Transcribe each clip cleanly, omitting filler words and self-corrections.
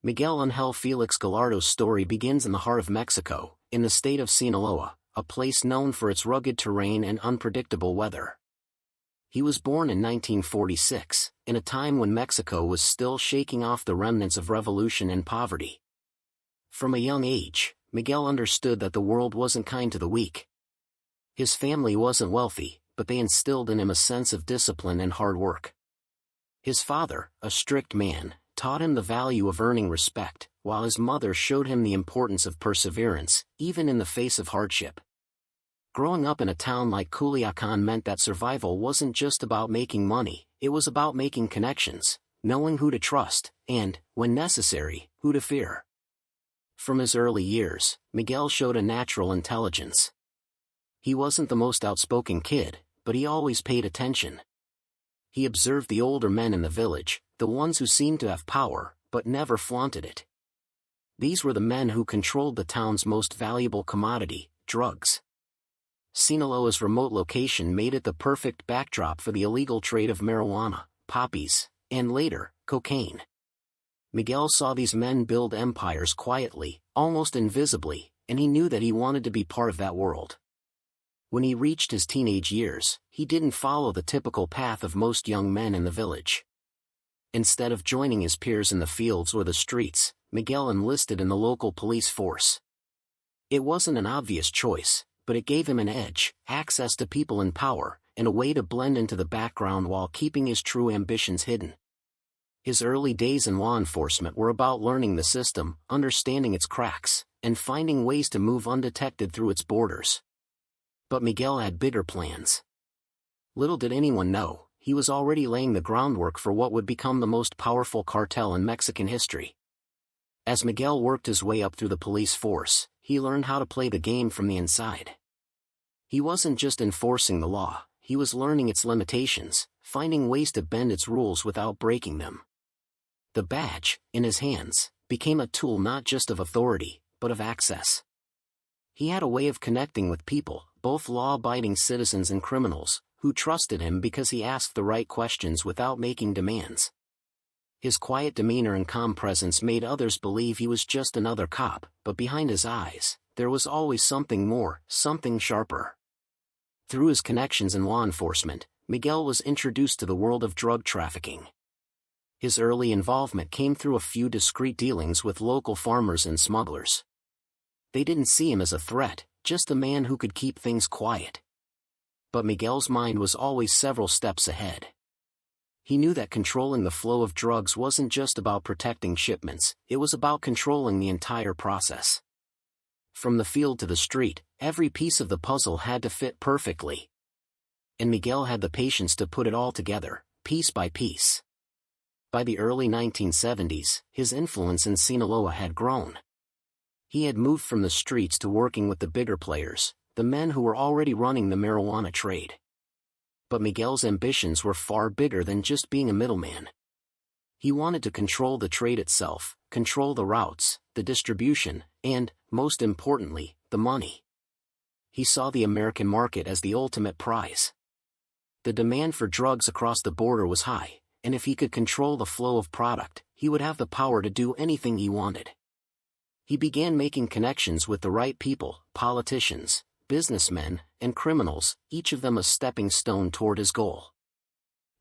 Miguel Ángel Félix Gallardo's story begins in the heart of Mexico, in the state of Sinaloa, a place known for its rugged terrain and unpredictable weather. He was born in 1946, in a time when Mexico was still shaking off the remnants of revolution and poverty. From a young age, Miguel understood that the world wasn't kind to the weak. His family wasn't wealthy, but they instilled in him a sense of discipline and hard work. His father, a strict man, taught him the value of earning respect, while his mother showed him the importance of perseverance, even in the face of hardship. Growing up in a town like Culiacan meant that survival wasn't just about making money, it was about making connections, knowing who to trust, and, when necessary, who to fear. From his early years, Miguel showed a natural intelligence. He wasn't the most outspoken kid, but he always paid attention. He observed the older men in the village, the ones who seemed to have power, but never flaunted it. These were the men who controlled the town's most valuable commodity, drugs. Sinaloa's remote location made it the perfect backdrop for the illegal trade of marijuana, poppies, and later, cocaine. Miguel saw these men build empires quietly, almost invisibly, and he knew that he wanted to be part of that world. When he reached his teenage years, he didn't follow the typical path of most young men in the village. Instead of joining his peers in the fields or the streets, Miguel enlisted in the local police force. It wasn't an obvious choice, but it gave him an edge, access to people in power, and a way to blend into the background while keeping his true ambitions hidden. His early days in law enforcement were about learning the system, understanding its cracks, and finding ways to move undetected through its borders. But Miguel had bigger plans. Little did anyone know, he was already laying the groundwork for what would become the most powerful cartel in Mexican history. As Miguel worked his way up through the police force, he learned how to play the game from the inside. He wasn't just enforcing the law, he was learning its limitations, finding ways to bend its rules without breaking them. The badge, in his hands, became a tool not just of authority, but of access. He had a way of connecting with people, both law-abiding citizens and criminals, who trusted him because he asked the right questions without making demands. His quiet demeanor and calm presence made others believe he was just another cop, but behind his eyes, there was always something more, something sharper. Through his connections in law enforcement, Miguel was introduced to the world of drug trafficking. His early involvement came through a few discreet dealings with local farmers and smugglers. They didn't see him as a threat, just a man who could keep things quiet. But Miguel's mind was always several steps ahead. He knew that controlling the flow of drugs wasn't just about protecting shipments, it was about controlling the entire process. From the field to the street, every piece of the puzzle had to fit perfectly. And Miguel had the patience to put it all together, piece by piece. By the early 1970s, his influence in Sinaloa had grown. He had moved from the streets to working with the bigger players, the men who were already running the marijuana trade. But Miguel's ambitions were far bigger than just being a middleman. He wanted to control the trade itself, control the routes, the distribution, and, most importantly, the money. He saw the American market as the ultimate prize. The demand for drugs across the border was high, and if he could control the flow of product, he would have the power to do anything he wanted. He began making connections with the right people, politicians, businessmen, and criminals, each of them a stepping stone toward his goal.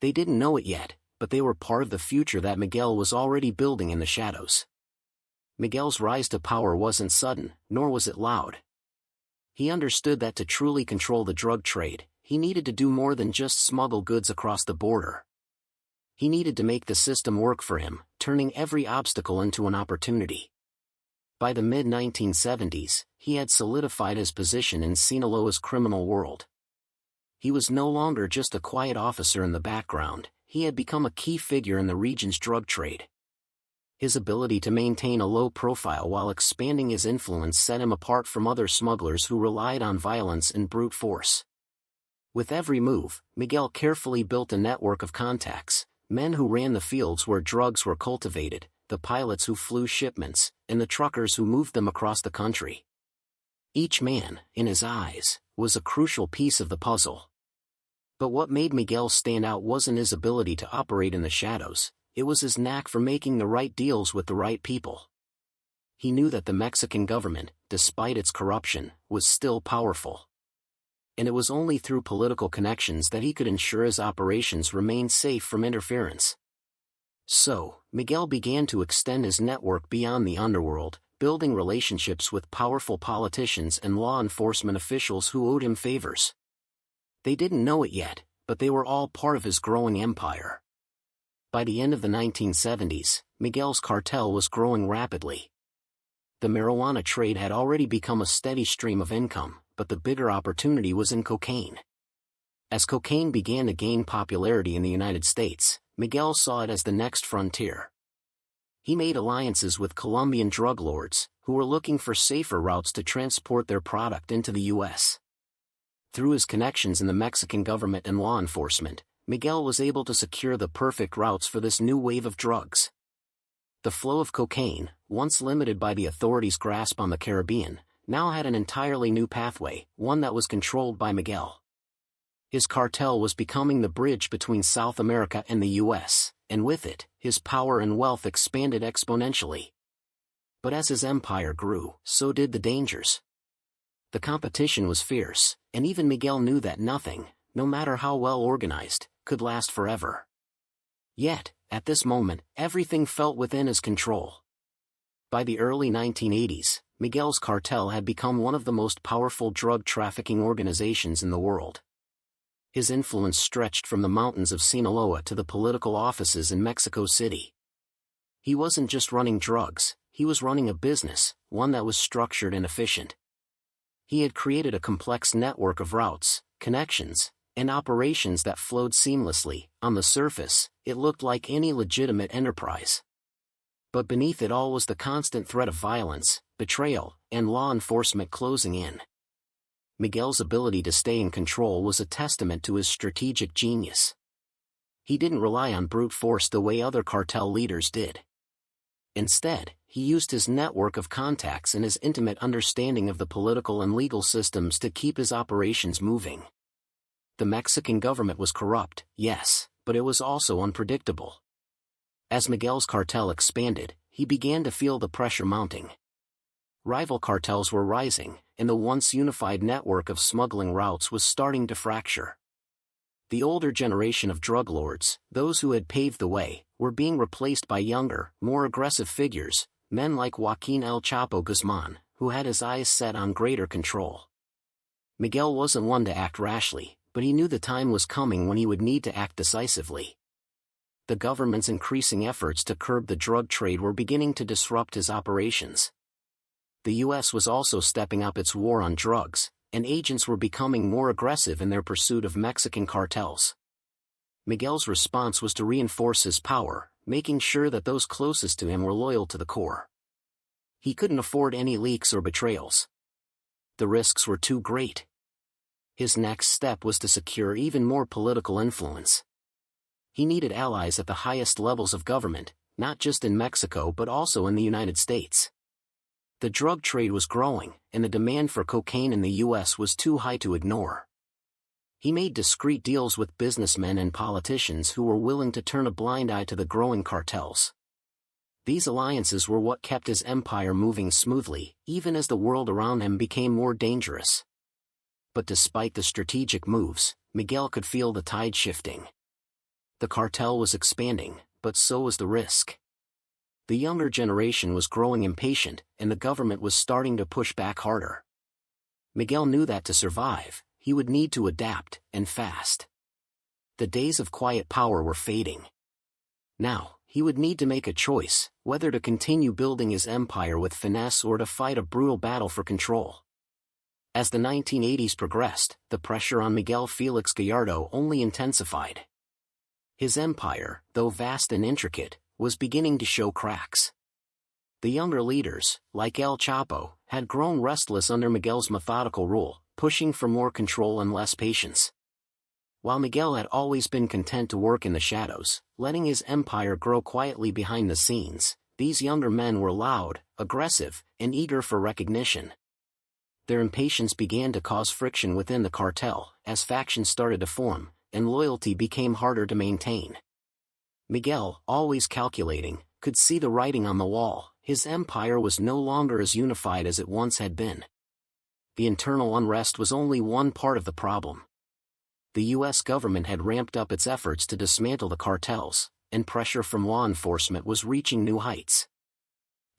They didn't know it yet, but they were part of the future that Miguel was already building in the shadows. Miguel's rise to power wasn't sudden, nor was it loud. He understood that to truly control the drug trade, he needed to do more than just smuggle goods across the border. He needed to make the system work for him, turning every obstacle into an opportunity. By the mid-1970s, he had solidified his position in Sinaloa's criminal world. He was no longer just a quiet officer in the background, he had become a key figure in the region's drug trade. His ability to maintain a low profile while expanding his influence set him apart from other smugglers who relied on violence and brute force. With every move, Miguel carefully built a network of contacts, men who ran the fields where drugs were cultivated, the pilots who flew shipments, and the truckers who moved them across the country. Each man, in his eyes, was a crucial piece of the puzzle. But what made Miguel stand out wasn't his ability to operate in the shadows, it was his knack for making the right deals with the right people. He knew that the Mexican government, despite its corruption, was still powerful. And it was only through political connections that he could ensure his operations remained safe from interference. So, Miguel began to extend his network beyond the underworld, building relationships with powerful politicians and law enforcement officials who owed him favors. They didn't know it yet, but they were all part of his growing empire. By the end of the 1970s, Miguel's cartel was growing rapidly. The marijuana trade had already become a steady stream of income, but the bigger opportunity was in cocaine. As cocaine began to gain popularity in the United States, Miguel saw it as the next frontier. He made alliances with Colombian drug lords, who were looking for safer routes to transport their product into the U.S. Through his connections in the Mexican government and law enforcement, Miguel was able to secure the perfect routes for this new wave of drugs. The flow of cocaine, once limited by the authorities' grasp on the Caribbean, now had an entirely new pathway, one that was controlled by Miguel. His cartel was becoming the bridge between South America and the U.S., and with it, his power and wealth expanded exponentially. But as his empire grew, so did the dangers. The competition was fierce, and even Miguel knew that nothing, no matter how well organized, could last forever. Yet, at this moment, everything felt within his control. By the early 1980s, Miguel's cartel had become one of the most powerful drug trafficking organizations in the world. His influence stretched from the mountains of Sinaloa to the political offices in Mexico City. He wasn't just running drugs, he was running a business, one that was structured and efficient. He had created a complex network of routes, connections, and operations that flowed seamlessly. On the surface, it looked like any legitimate enterprise. But beneath it all was the constant threat of violence, betrayal, and law enforcement closing in. Miguel's ability to stay in control was a testament to his strategic genius. He didn't rely on brute force the way other cartel leaders did. Instead, he used his network of contacts and his intimate understanding of the political and legal systems to keep his operations moving. The Mexican government was corrupt, yes, but it was also unpredictable. As Miguel's cartel expanded, he began to feel the pressure mounting. Rival cartels were rising, and the once unified network of smuggling routes was starting to fracture. The older generation of drug lords, those who had paved the way, were being replaced by younger, more aggressive figures, men like Joaquin El Chapo Guzman, who had his eyes set on greater control. Miguel wasn't one to act rashly, but he knew the time was coming when he would need to act decisively. The government's increasing efforts to curb the drug trade were beginning to disrupt his operations. The U.S. was also stepping up its war on drugs, and agents were becoming more aggressive in their pursuit of Mexican cartels. Miguel's response was to reinforce his power, making sure that those closest to him were loyal to the core. He couldn't afford any leaks or betrayals. The risks were too great. His next step was to secure even more political influence. He needed allies at the highest levels of government, not just in Mexico but also in the United States. The drug trade was growing, and the demand for cocaine in the U.S. was too high to ignore. He made discreet deals with businessmen and politicians who were willing to turn a blind eye to the growing cartels. These alliances were what kept his empire moving smoothly, even as the world around him became more dangerous. But despite the strategic moves, Miguel could feel the tide shifting. The cartel was expanding, but so was the risk. The younger generation was growing impatient, and the government was starting to push back harder. Miguel knew that to survive, he would need to adapt, and fast. The days of quiet power were fading. Now, he would need to make a choice, whether to continue building his empire with finesse or to fight a brutal battle for control. As the 1980s progressed, the pressure on Miguel Félix Gallardo only intensified. His empire, though vast and intricate, was beginning to show cracks. The younger leaders, like El Chapo, had grown restless under Miguel's methodical rule, pushing for more control and less patience. While Miguel had always been content to work in the shadows, letting his empire grow quietly behind the scenes, these younger men were loud, aggressive, and eager for recognition. Their impatience began to cause friction within the cartel, as factions started to form, and loyalty became harder to maintain. Miguel, always calculating, could see the writing on the wall. His empire was no longer as unified as it once had been. The internal unrest was only one part of the problem. The U.S. government had ramped up its efforts to dismantle the cartels, and pressure from law enforcement was reaching new heights.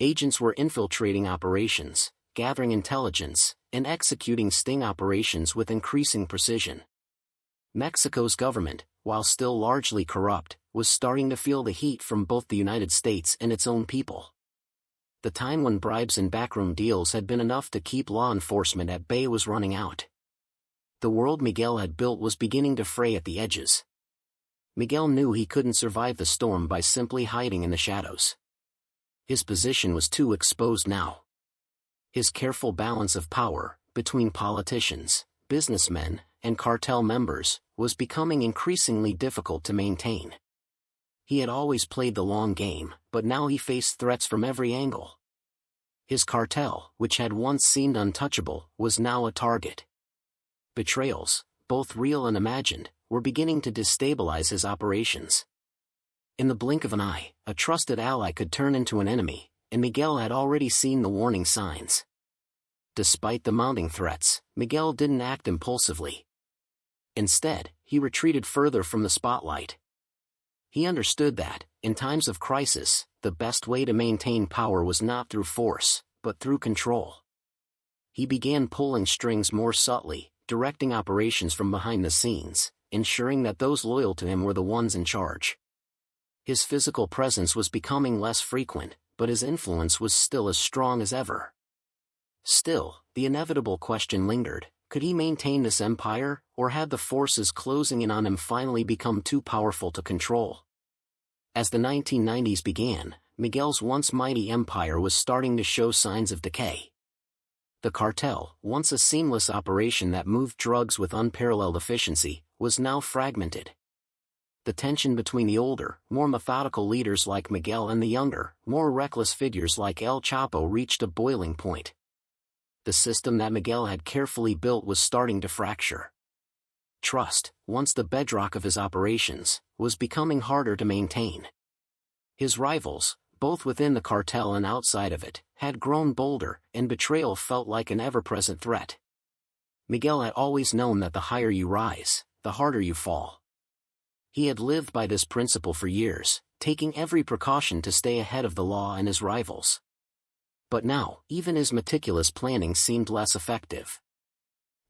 Agents were infiltrating operations, gathering intelligence, and executing sting operations with increasing precision. Mexico's government, while still largely corrupt, was starting to feel the heat from both the United States and its own people. The time when bribes and backroom deals had been enough to keep law enforcement at bay was running out. The world Miguel had built was beginning to fray at the edges. Miguel knew he couldn't survive the storm by simply hiding in the shadows. His position was too exposed now. His careful balance of power, between politicians, businessmen, and cartel members, was becoming increasingly difficult to maintain. He had always played the long game, but now he faced threats from every angle. His cartel, which had once seemed untouchable, was now a target. Betrayals, both real and imagined, were beginning to destabilize his operations. In the blink of an eye, a trusted ally could turn into an enemy, and Miguel had already seen the warning signs. Despite the mounting threats, Miguel didn't act impulsively. Instead, he retreated further from the spotlight. He understood that, in times of crisis, the best way to maintain power was not through force, but through control. He began pulling strings more subtly, directing operations from behind the scenes, ensuring that those loyal to him were the ones in charge. His physical presence was becoming less frequent, but his influence was still as strong as ever. Still, the inevitable question lingered: could he maintain this empire, or had the forces closing in on him finally become too powerful to control? As the 1990s began, Miguel's once mighty empire was starting to show signs of decay. The cartel, once a seamless operation that moved drugs with unparalleled efficiency, was now fragmented. The tension between the older, more methodical leaders like Miguel and the younger, more reckless figures like El Chapo reached a boiling point. The system that Miguel had carefully built was starting to fracture. Trust, once the bedrock of his operations, was becoming harder to maintain. His rivals, both within the cartel and outside of it, had grown bolder, and betrayal felt like an ever-present threat. Miguel had always known that the higher you rise, the harder you fall. He had lived by this principle for years, taking every precaution to stay ahead of the law and his rivals. But now, even his meticulous planning seemed less effective.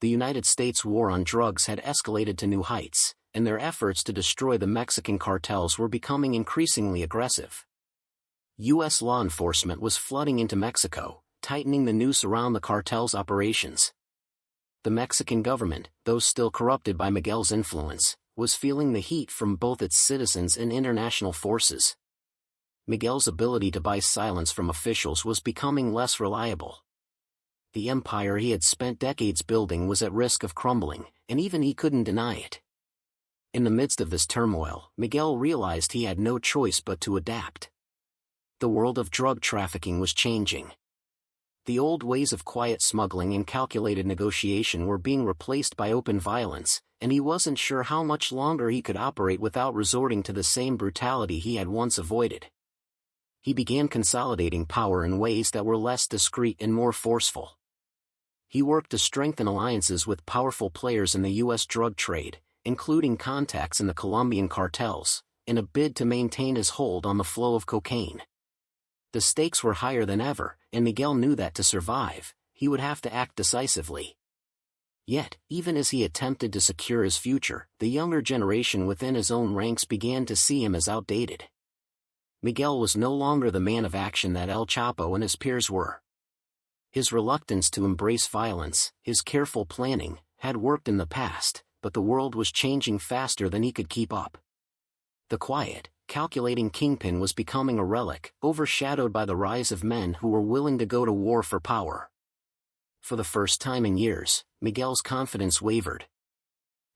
The United States war on drugs had escalated to new heights, and their efforts to destroy the Mexican cartels were becoming increasingly aggressive. U.S. law enforcement was flooding into Mexico, tightening the noose around the cartel's operations. The Mexican government, though still corrupted by Miguel's influence, was feeling the heat from both its citizens and international forces. Miguel's ability to buy silence from officials was becoming less reliable. The empire he had spent decades building was at risk of crumbling, and even he couldn't deny it. In the midst of this turmoil, Miguel realized he had no choice but to adapt. The world of drug trafficking was changing. The old ways of quiet smuggling and calculated negotiation were being replaced by open violence, and he wasn't sure how much longer he could operate without resorting to the same brutality he had once avoided. He began consolidating power in ways that were less discreet and more forceful. He worked to strengthen alliances with powerful players in the U.S. drug trade, including contacts in the Colombian cartels, in a bid to maintain his hold on the flow of cocaine. The stakes were higher than ever, and Miguel knew that to survive, he would have to act decisively. Yet, even as he attempted to secure his future, the younger generation within his own ranks began to see him as outdated. Miguel was no longer the man of action that El Chapo and his peers were. His reluctance to embrace violence, his careful planning, had worked in the past, but the world was changing faster than he could keep up. The quiet, calculating kingpin was becoming a relic, overshadowed by the rise of men who were willing to go to war for power. For the first time in years, Miguel's confidence wavered.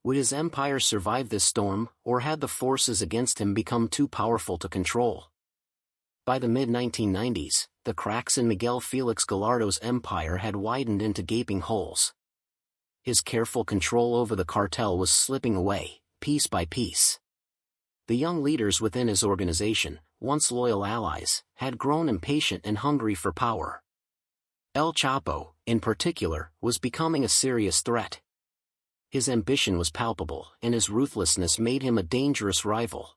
Would his empire survive this storm, or had the forces against him become too powerful to control? By the mid-1990s, the cracks in Miguel Félix Gallardo's empire had widened into gaping holes. His careful control over the cartel was slipping away, piece by piece. The young leaders within his organization, once loyal allies, had grown impatient and hungry for power. El Chapo, in particular, was becoming a serious threat. His ambition was palpable, and his ruthlessness made him a dangerous rival.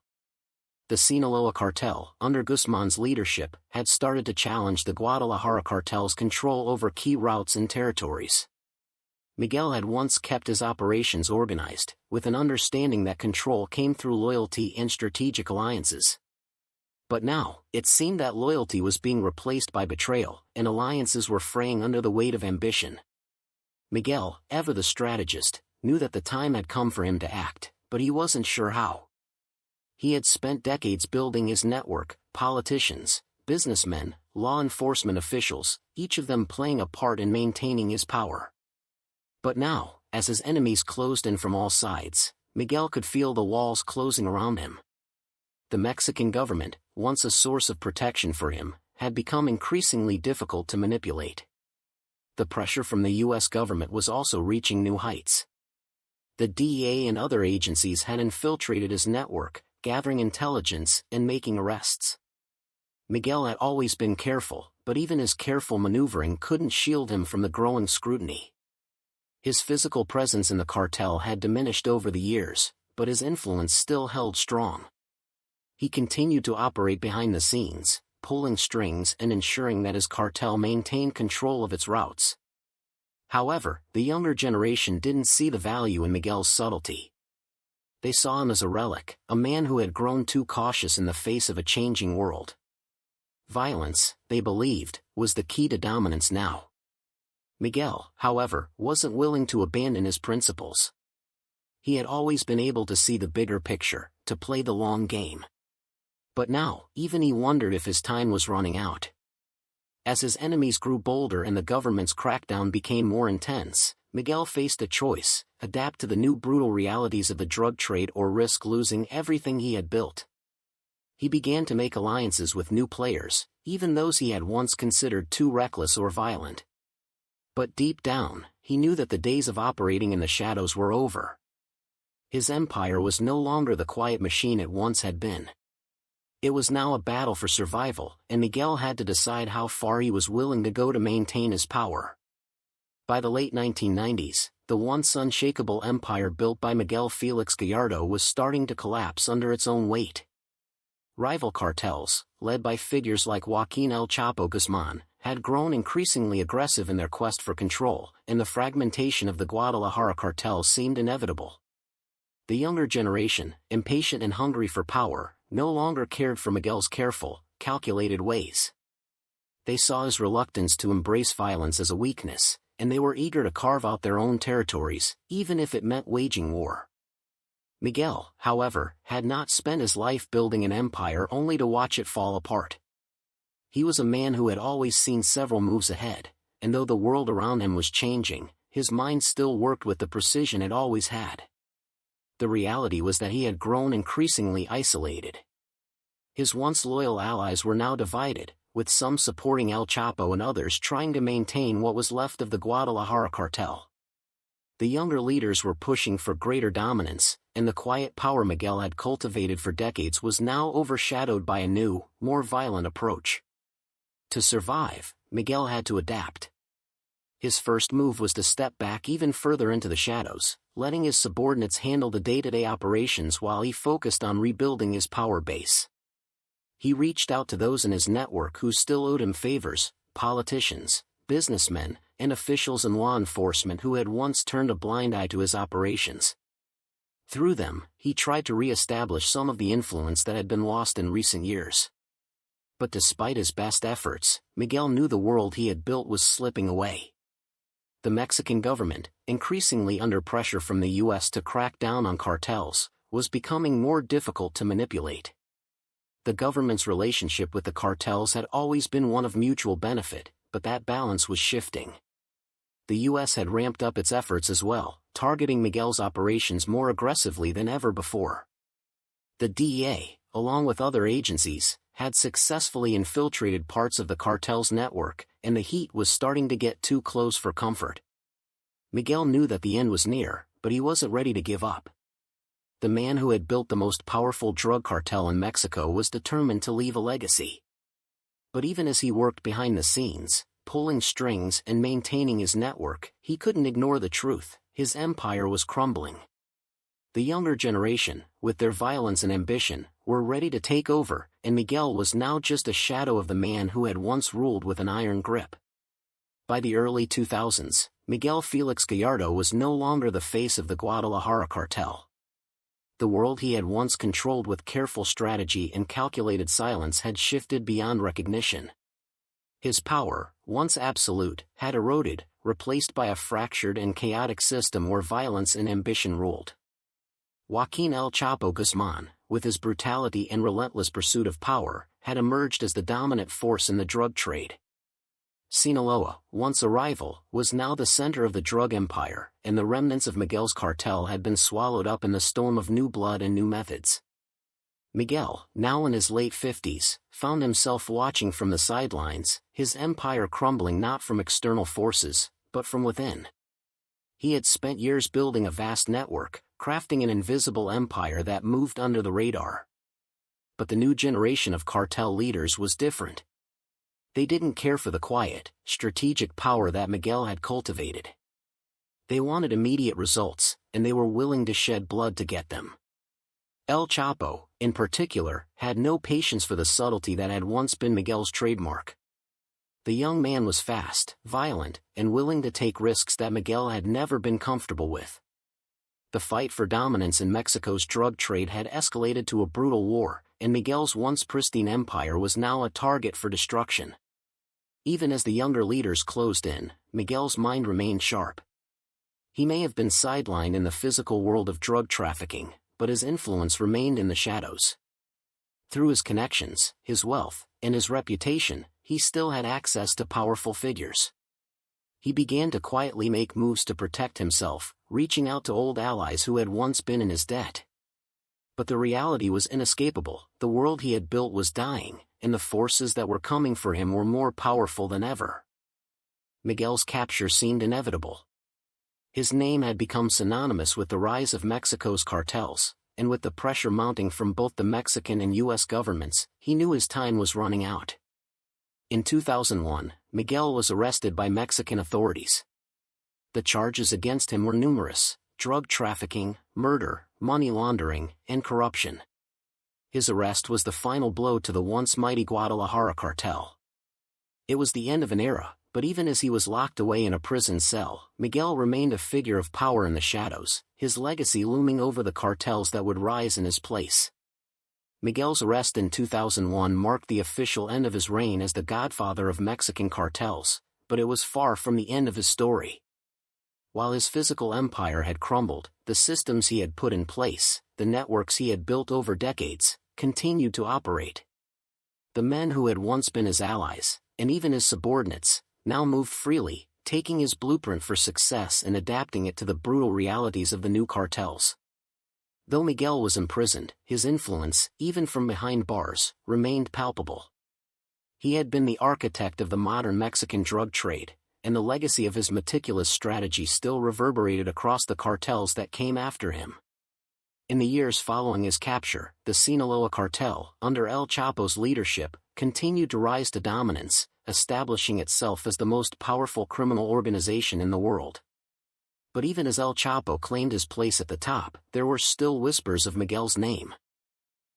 The Sinaloa cartel, under Guzman's leadership, had started to challenge the Guadalajara cartel's control over key routes and territories. Miguel had once kept his operations organized, with an understanding that control came through loyalty and strategic alliances. But now, it seemed that loyalty was being replaced by betrayal, and alliances were fraying under the weight of ambition. Miguel, ever the strategist, knew that the time had come for him to act, but he wasn't sure how. He had spent decades building his network, politicians, businessmen, law enforcement officials, each of them playing a part in maintaining his power. But now, as his enemies closed in from all sides, Miguel could feel the walls closing around him. The Mexican government, once a source of protection for him, had become increasingly difficult to manipulate. The pressure from the U.S. government was also reaching new heights. The DEA and other agencies had infiltrated his network, gathering intelligence and making arrests. Miguel had always been careful, but even his careful maneuvering couldn't shield him from the growing scrutiny. His physical presence in the cartel had diminished over the years, but his influence still held strong. He continued to operate behind the scenes, pulling strings and ensuring that his cartel maintained control of its routes. However, the younger generation didn't see the value in Miguel's subtlety. They saw him as a relic, a man who had grown too cautious in the face of a changing world. Violence, they believed, was the key to dominance now. Miguel, however, wasn't willing to abandon his principles. He had always been able to see the bigger picture, to play the long game. But now, even he wondered if his time was running out. As his enemies grew bolder and the government's crackdown became more intense, Miguel faced a choice: adapt to the new brutal realities of the drug trade or risk losing everything he had built. He began to make alliances with new players, even those he had once considered too reckless or violent. But deep down, he knew that the days of operating in the shadows were over. His empire was no longer the quiet machine it once had been. It was now a battle for survival, and Miguel had to decide how far he was willing to go to maintain his power. By the late 1990s, the once unshakable empire built by Miguel Félix Gallardo was starting to collapse under its own weight. Rival cartels, led by figures like Joaquin El Chapo Guzman, had grown increasingly aggressive in their quest for control, and the fragmentation of the Guadalajara cartel seemed inevitable. The younger generation, impatient and hungry for power, no longer cared for Miguel's careful, calculated ways. They saw his reluctance to embrace violence as a weakness, and they were eager to carve out their own territories, even if it meant waging war. Miguel, however, had not spent his life building an empire only to watch it fall apart. He was a man who had always seen several moves ahead, and though the world around him was changing, his mind still worked with the precision it always had. The reality was that he had grown increasingly isolated. His once loyal allies were now divided, with some supporting El Chapo and others trying to maintain what was left of the Guadalajara cartel. The younger leaders were pushing for greater dominance, and the quiet power Miguel had cultivated for decades was now overshadowed by a new, more violent approach. To survive, Miguel had to adapt. His first move was to step back even further into the shadows, letting his subordinates handle the day-to-day operations while he focused on rebuilding his power base. He reached out to those in his network who still owed him favors: politicians, businessmen, and officials in law enforcement who had once turned a blind eye to his operations. Through them, he tried to re-establish some of the influence that had been lost in recent years. But despite his best efforts, Miguel knew the world he had built was slipping away. The Mexican government, increasingly under pressure from the U.S. to crack down on cartels, was becoming more difficult to manipulate. The government's relationship with the cartels had always been one of mutual benefit, but that balance was shifting. The U.S. had ramped up its efforts as well, targeting Miguel's operations more aggressively than ever before. The DEA, along with other agencies, had successfully infiltrated parts of the cartel's network, and the heat was starting to get too close for comfort. Miguel knew that the end was near, but he wasn't ready to give up. The man who had built the most powerful drug cartel in Mexico was determined to leave a legacy. But even as he worked behind the scenes, pulling strings and maintaining his network, he couldn't ignore the truth: his empire was crumbling. The younger generation, with their violence and ambition, were ready to take over, and Miguel was now just a shadow of the man who had once ruled with an iron grip. By the early 2000s, Miguel Félix Gallardo was no longer the face of the Guadalajara Cartel. The world he had once controlled with careful strategy and calculated silence had shifted beyond recognition. His power, once absolute, had eroded, replaced by a fractured and chaotic system where violence and ambition ruled. Joaquin El Chapo Guzman, with his brutality and relentless pursuit of power, had emerged as the dominant force in the drug trade. Sinaloa, once a rival, was now the center of the drug empire, and the remnants of Miguel's cartel had been swallowed up in the storm of new blood and new methods. Miguel, now in his late 50s, found himself watching from the sidelines, his empire crumbling not from external forces, but from within. He had spent years building a vast network, crafting an invisible empire that moved under the radar. But the new generation of cartel leaders was different. They didn't care for the quiet, strategic power that Miguel had cultivated. They wanted immediate results, and they were willing to shed blood to get them. El Chapo, in particular, had no patience for the subtlety that had once been Miguel's trademark. The young man was fast, violent, and willing to take risks that Miguel had never been comfortable with. The fight for dominance in Mexico's drug trade had escalated to a brutal war, and Miguel's once pristine empire was now a target for destruction. Even as the younger leaders closed in, Miguel's mind remained sharp. He may have been sidelined in the physical world of drug trafficking, but his influence remained in the shadows. Through his connections, his wealth, and his reputation, he still had access to powerful figures. He began to quietly make moves to protect himself, reaching out to old allies who had once been in his debt. But the reality was inescapable: the world he had built was dying, and the forces that were coming for him were more powerful than ever. Miguel's capture seemed inevitable. His name had become synonymous with the rise of Mexico's cartels, and with the pressure mounting from both the Mexican and U.S. governments, he knew his time was running out. In 2001, Miguel was arrested by Mexican authorities. The charges against him were numerous: drug trafficking, murder, money laundering, and corruption. His arrest was the final blow to the once mighty Guadalajara Cartel. It was the end of an era, but even as he was locked away in a prison cell, Miguel remained a figure of power in the shadows, his legacy looming over the cartels that would rise in his place. Miguel's arrest in 2001 marked the official end of his reign as the godfather of Mexican cartels, but it was far from the end of his story. While his physical empire had crumbled, the systems he had put in place, the networks he had built over decades, continued to operate. The men who had once been his allies, and even his subordinates, now moved freely, taking his blueprint for success and adapting it to the brutal realities of the new cartels. Though Miguel was imprisoned, his influence, even from behind bars, remained palpable. He had been the architect of the modern Mexican drug trade, and the legacy of his meticulous strategy still reverberated across the cartels that came after him. In the years following his capture, the Sinaloa cartel, under El Chapo's leadership, continued to rise to dominance, establishing itself as the most powerful criminal organization in the world. But even as El Chapo claimed his place at the top, there were still whispers of Miguel's name.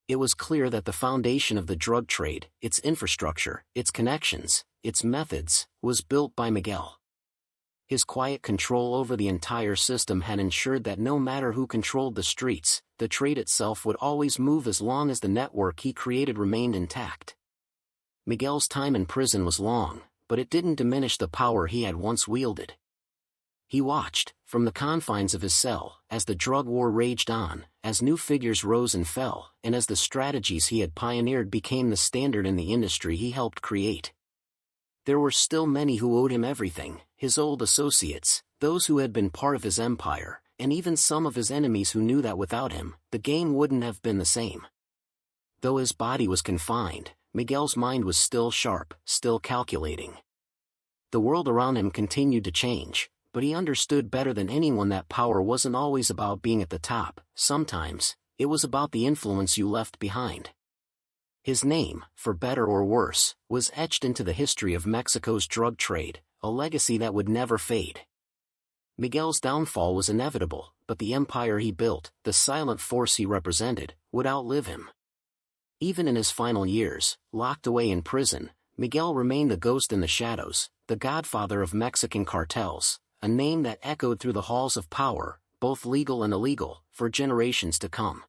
It was clear that the foundation of the drug trade, its infrastructure, its connections, its methods, was built by Miguel. His quiet control over the entire system had ensured that no matter who controlled the streets, the trade itself would always move as long as the network he created remained intact. Miguel's time in prison was long, but it didn't diminish the power he had once wielded. He watched, from the confines of his cell, as the drug war raged on, as new figures rose and fell, and as the strategies he had pioneered became the standard in the industry he helped create. There were still many who owed him everything: his old associates, those who had been part of his empire, and even some of his enemies who knew that without him, the game wouldn't have been the same. Though his body was confined, Miguel's mind was still sharp, still calculating. The world around him continued to change, but he understood better than anyone that power wasn't always about being at the top. Sometimes, it was about the influence you left behind. His name, for better or worse, was etched into the history of Mexico's drug trade, a legacy that would never fade. Miguel's downfall was inevitable, but the empire he built, the silent force he represented, would outlive him. Even in his final years, locked away in prison, Miguel remained a ghost in the shadows, the godfather of Mexican cartels, a name that echoed through the halls of power, both legal and illegal, for generations to come.